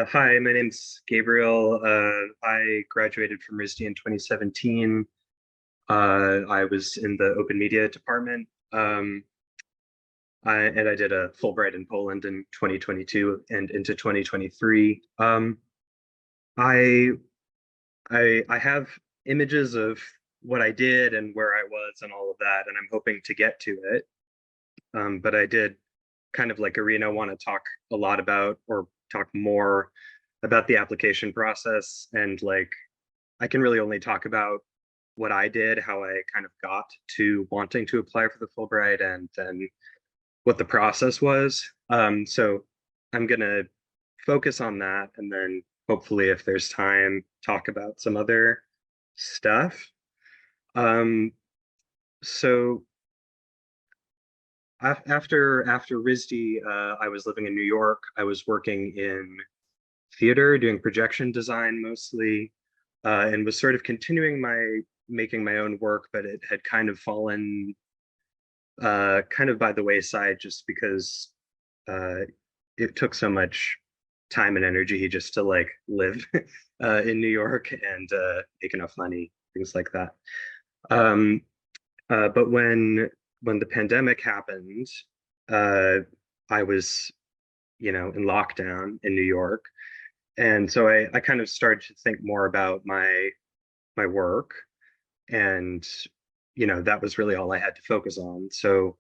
Hi, my name's Gabriel. I graduated from RISD in 2017. I was in the open media department, and I did a Fulbright in Poland in 2022 and into 2023. I I have images of what I did and where I was and all of that, and I'm hoping to get to it. But I did kind of like Arena want to talk a lot about or talk more about the application process, and like I can really only talk about what I did, how I kind of got to wanting to apply for the Fulbright, and then what the process was. So I'm gonna focus on that, and then hopefully, if there's time, talk about some other stuff. Um, so after RISD, I was living in New York. I was working in theater, doing projection design mostly, and was sort of continuing my making my own work, but it had kind of fallen kind of by the wayside just because uh, it took so much time and energy just to like live in New York and make enough money, things like that. Um, but when the pandemic happened, uh, I was, in lockdown in New York, and so I kind of started to think more about my work, and that was really all I had to focus on. So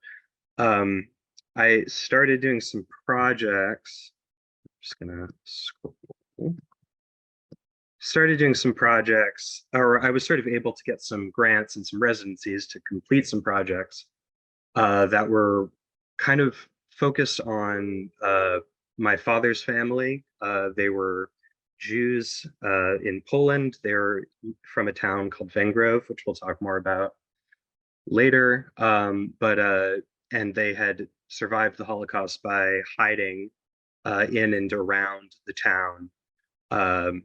um, I started doing some projects. Just gonna scroll. Started doing some projects, or I was sort of able to get some grants and some residencies to complete some projects that were kind of focused on my father's family. They were Jews in Poland. They're from a town called Vengrove, which we'll talk more about later. And they had survived the Holocaust by hiding in and around the town um,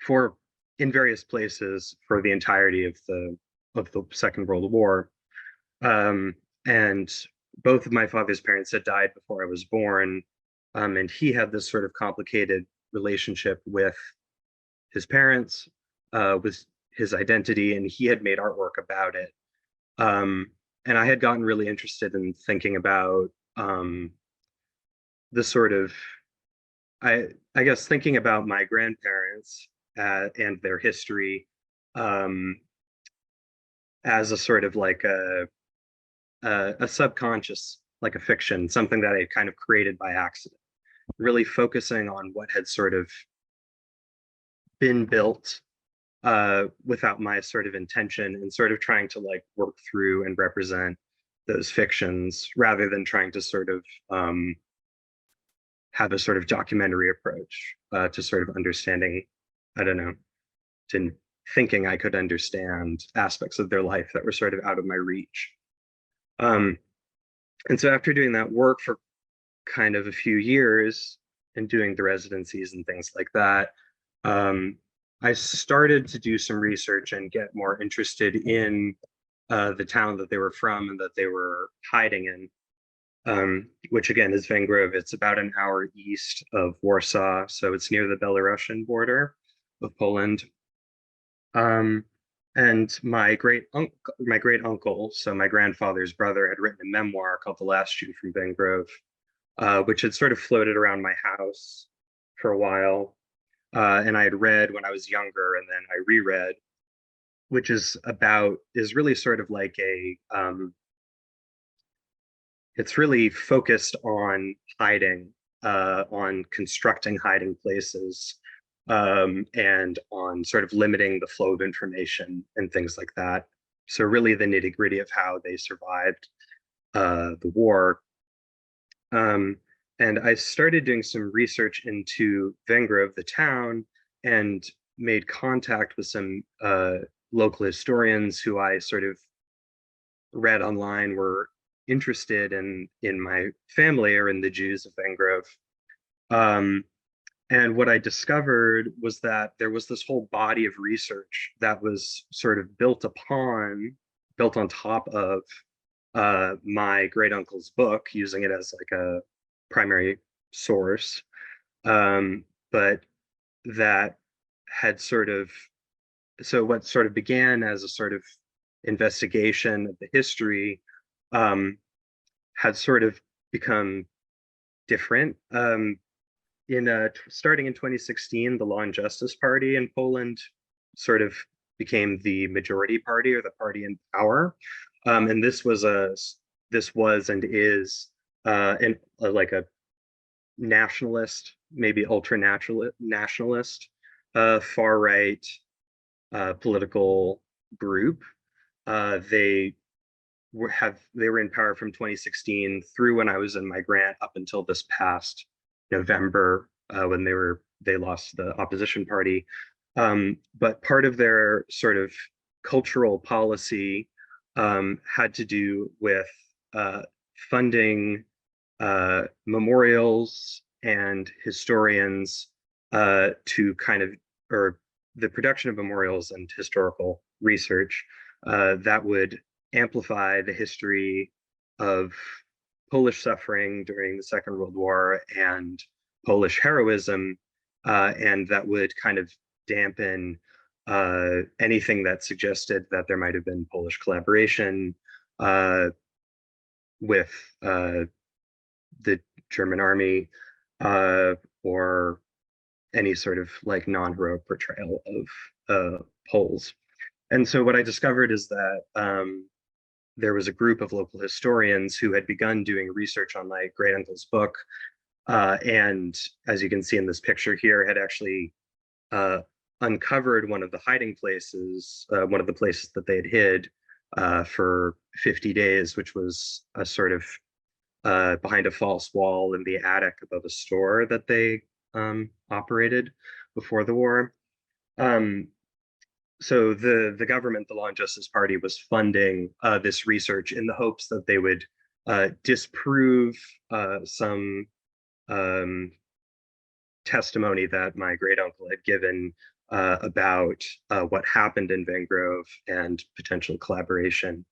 for in various places for the entirety of the Second World War. And both of my father's parents had died before I was born, and he had this sort of complicated relationship with his parents, with his identity, and he had made artwork about it. And I had gotten really interested in thinking about the sort of I guess thinking about my grandparents and their history um, as a sort of like a subconscious, like a fiction, something that I kind of created by accident, really focusing on what had sort of been built without my sort of intention, and sort of trying to like work through and represent those fictions rather than trying to sort of have a sort of documentary approach to sort of understanding, I don't know, to thinking I could understand aspects of their life that were sort of out of my reach. Um, and so after doing that work for kind of a few years and doing the residencies and things like that, I started to do some research and get more interested in the town that they were from and that they were hiding in, which again is Vengrove. It's about an hour east of Warsaw, so it's near the Belarusian border of Poland. And my great uncle, so my grandfather's brother, had written a memoir called The Last Jew from Vengrove, which had sort of floated around my house for a while. And I had read when I was younger, and then I reread, which is really sort of like it's really focused on hiding, on constructing hiding places, and on sort of limiting the flow of information and things like that. So really the nitty gritty of how they survived the war. Um, and I started doing some research into Vengrove, the town, and made contact with some local historians who I sort of read online were interested in my family or in the Jews of Vengrove. Um, and what I discovered was that there was this whole body of research that was sort of built on top of my great uncle's book, using it as like a primary source. Um, but that had sort of, so what sort of began as a sort of investigation of the history um, had sort of become different. Starting in 2016, the Law and Justice Party in Poland sort of became the majority party or the party in power, and this was and is like a nationalist, maybe ultra nationalist, far right political group. They were in power from 2016 through when I was in my grant up until this past November, when they lost the opposition party. But part of their sort of cultural policy had to do with funding memorials and historians to kind of, or the production of memorials and historical research that would amplify the history of Polish suffering during the Second World War and Polish heroism, and that would kind of dampen anything that suggested that there might have been Polish collaboration with the German army, or any sort of like non-heroic portrayal of Poles. And so what I discovered is that there was a group of local historians who had begun doing research on my great uncle's book, and as you can see in this picture here, had actually uncovered one of the hiding places, one of the places that they had hid for 50 days, which was a sort of behind a false wall in the attic above a store that they operated before the war. So the government, the Law and Justice Party, was funding this research in the hopes that they would disprove some testimony that my great uncle had given about what happened in Van Grove and potential collaboration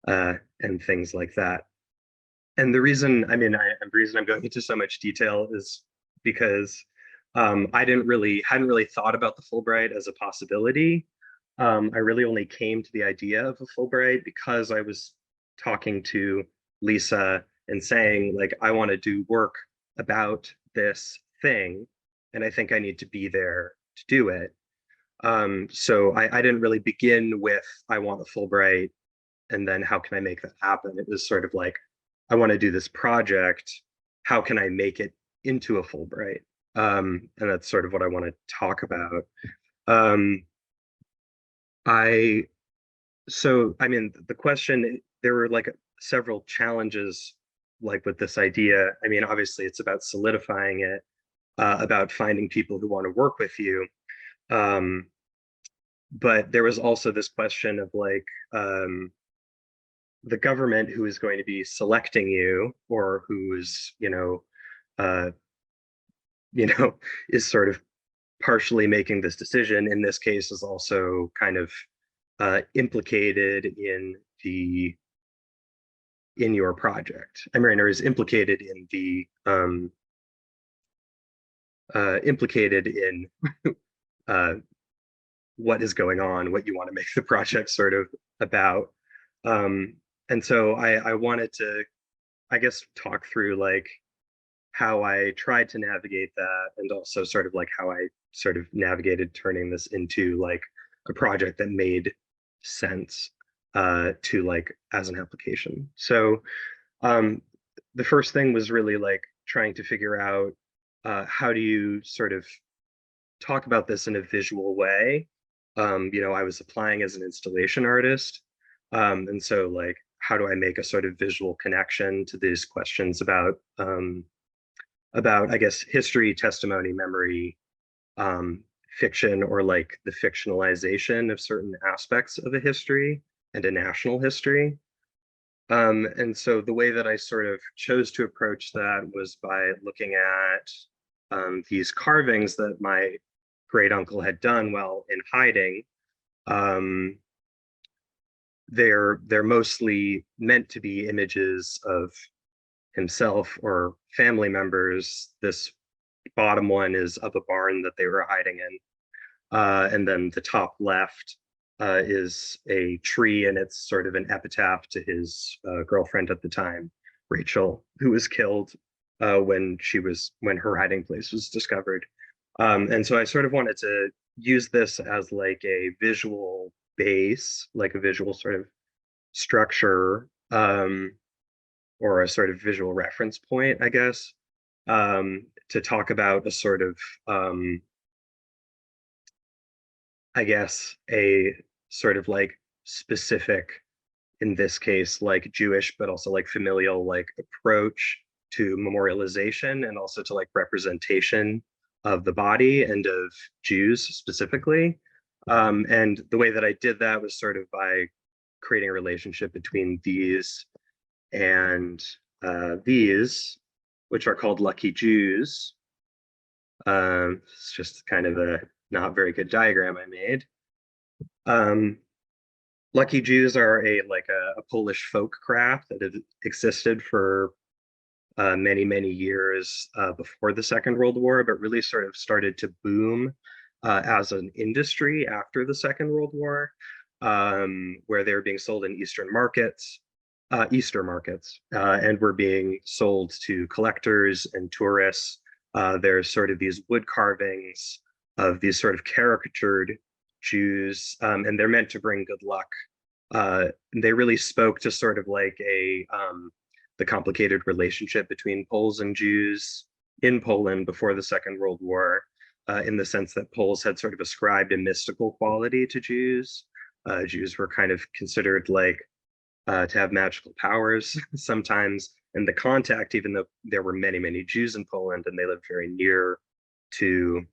and things like that. And the reason, the reason I'm going into so much detail is because I hadn't really thought about the Fulbright as a possibility. I really only came to the idea of a Fulbright because I was talking to Lisa and saying, like, I want to do work about this thing, and I think I need to be there to do it. So I didn't really begin with, I want a Fulbright, and then how can I make that happen? It was sort of like, I want to do this project. How can I make it into a Fulbright? And that's sort of what I want to talk about. The question, there were like several challenges like with this idea. Obviously it's about solidifying it, about finding people who want to work with you. But there was also this question of like, the government who is going to be selecting you, or who's, is sort of partially making this decision in this case, is also kind of implicated in your project. Or is implicated in what is going on, what you want to make the project sort of about. And so I wanted to, I guess, talk through like how I tried to navigate that, and also sort of like how I sort of navigated turning this into like a project that made sense to like as an application. So the first thing was really like trying to figure out how do you sort of talk about this in a visual way. I was applying as an installation artist, and so like, how do I make a sort of visual connection to these questions about I guess, history, testimony, memory, fiction, or like the fictionalization of certain aspects of a history and a national history. And so the way that I sort of chose to approach that was by looking at these carvings that my great uncle had done while in hiding. They're mostly meant to be images of himself or family members. This bottom one is of a barn that they were hiding in. And then the top left is a tree, and it's sort of an epitaph to his girlfriend at the time, Rachel, who was killed when her hiding place was discovered. And so I sort of wanted to use this as like a visual base, like a visual sort of structure, or a sort of visual reference point, I guess, to talk about a sort of I guess a sort of like specific, in this case, like Jewish, but also like familial like approach to memorialization and also to like representation of the body and of Jews specifically. And the way that I did that was sort of by creating a relationship between these and these, which are called lucky Jews. It's just kind of a not very good diagram I made. Lucky Jews are a Polish folk craft that had existed for many years before the Second World War, but really sort of started to boom as an industry after the Second World War, where they were being sold in Eastern markets, Easter markets, and were being sold to collectors and tourists. There's sort of these wood carvings of these sort of caricatured Jews, and they're meant to bring good luck. They really spoke to sort of like the complicated relationship between Poles and Jews in Poland before the Second World War, in the sense that Poles had sort of ascribed a mystical quality to Jews. Jews were kind of considered like to have magical powers sometimes, and the contact, even though there were many Jews in Poland and they lived very to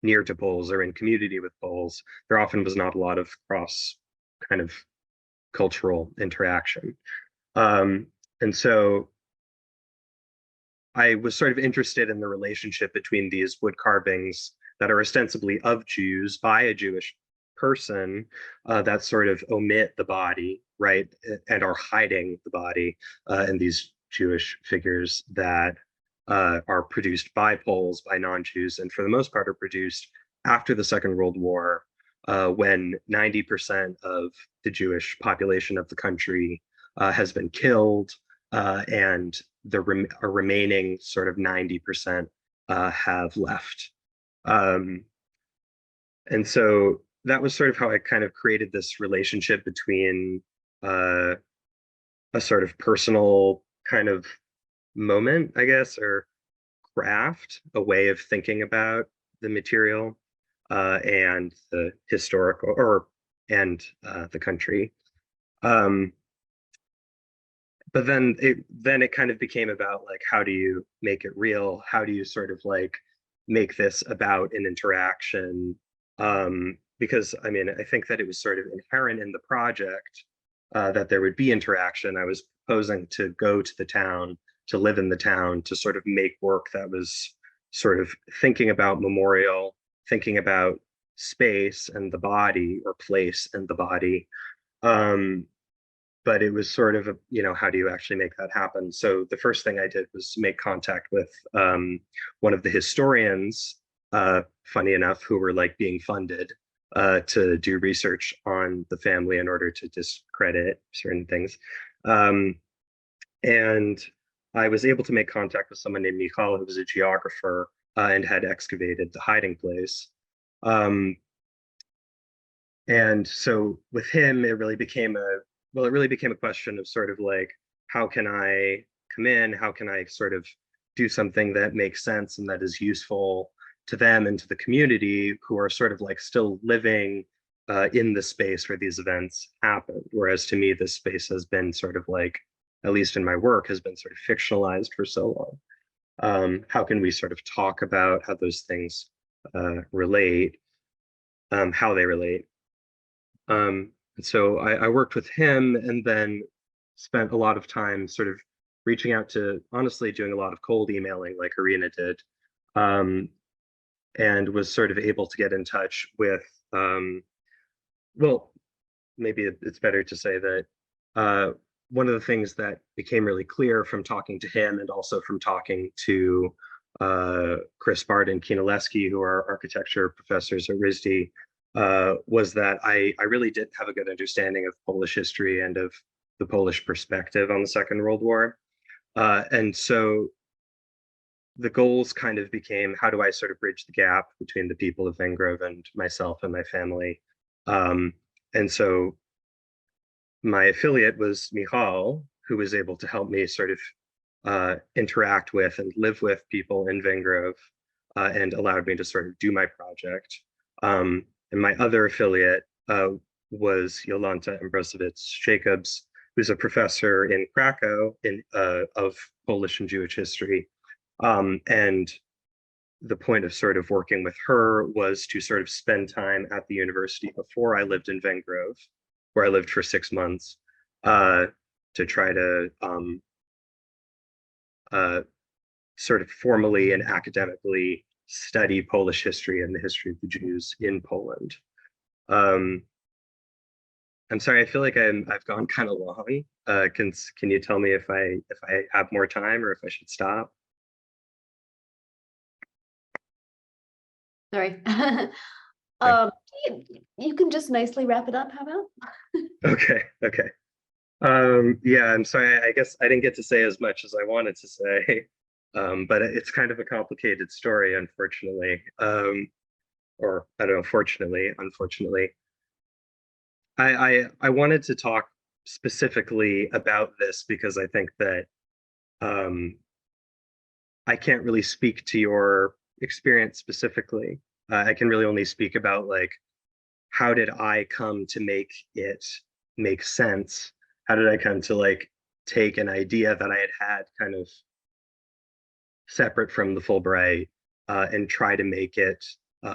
near to Poles or in community with Poles, there often was not a lot of cross kind of cultural interaction. And so I was sort of interested in the relationship between these wood carvings that are ostensibly of Jews by a Jewish person, that sort of omit the body, right, and are hiding the body, and these Jewish figures that are produced by Poles, by non-Jews, and for the most part are produced after the Second World War, when 90% of the Jewish population of the country has been killed, and the remaining sort of 90% have left. And so that was sort of how I kind of created this relationship between a sort of personal kind of moment, I guess, or craft, a way of thinking about the material, and the historical and the country. But then it kind of became about like, how do you make it real? How do you sort of like make this about an interaction? Because I mean, I think that it was sort of inherent in the project that there would be interaction. I was proposing to go to the town, to live in the town, to sort of make work that was sort of thinking about memorial, thinking about space and the body, or place and the body. But it was sort of, how do you actually make that happen? So the first thing I did was make contact with one of the historians, funny enough, who were like being funded to do research on the family in order to discredit certain things. And I was able to make contact with someone named Michal, who was a geographer and had excavated the hiding place. And so with him, it really became a question of sort of like, how can I come in? How can I sort of do something that makes sense and that is useful to them and to the community, who are sort of like still living in the space where these events happened. Whereas to me, this space has been sort of like, at least in my work, has been sort of fictionalized for so long. How can we sort of talk about how those things relate, how they relate? And so I worked with him, and then spent a lot of time sort of reaching out to, honestly, doing a lot of cold emailing like Arena did, and was sort of able to get in touch with, well, maybe it's better to say that one of the things that became really clear from talking to him and also from talking to Chris Bart and Bielawski, who are architecture professors at RISD, was that I really didn't have a good understanding of Polish history and of the Polish perspective on the Second World War. And so the goals kind of became, how do I sort of bridge the gap between the people of Vengrove and myself and my family? And so my affiliate was Michal, who was able to help me sort of interact with and live with people in Vengrove, and allowed me to sort of do my project. And my other affiliate was Jolanta Ambrosowicz-Jacobs, who's a professor in Krakow of Polish and Jewish history. And the point of sort of working with her was to sort of spend time at the university before I lived in Vengrove, where I lived for 6 months, to try to sort of formally and academically study Polish history and the history of the Jews in Poland. I'm sorry, I feel like I've gone kind of long. Can you tell me if I have more time or if I should stop? Sorry. Yeah. You can just nicely wrap it up, how about? Okay, okay. Yeah, I'm sorry, I guess I didn't get to say as much as I wanted to say, but it's kind of a complicated story, unfortunately. Or I don't know, fortunately, unfortunately. I wanted to talk specifically about this because I think that I can't really speak to your experience specifically. I can really only speak about like, how did I come to make it make sense? How did I come to like take an idea that I had kind of separate from the Fulbright, and try to make it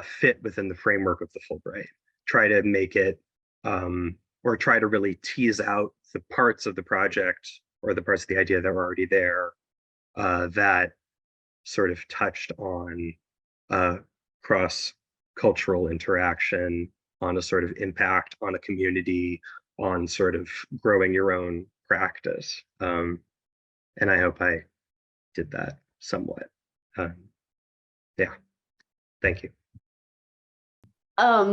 fit within the framework of the Fulbright? Try to make it, or try to really tease out the parts of the project or the parts of the idea that were already there, that sort of touched on cross-cultural interaction, on a sort of impact on a community, on sort of growing your own practice. And I hope I did that somewhat. Yeah, thank you.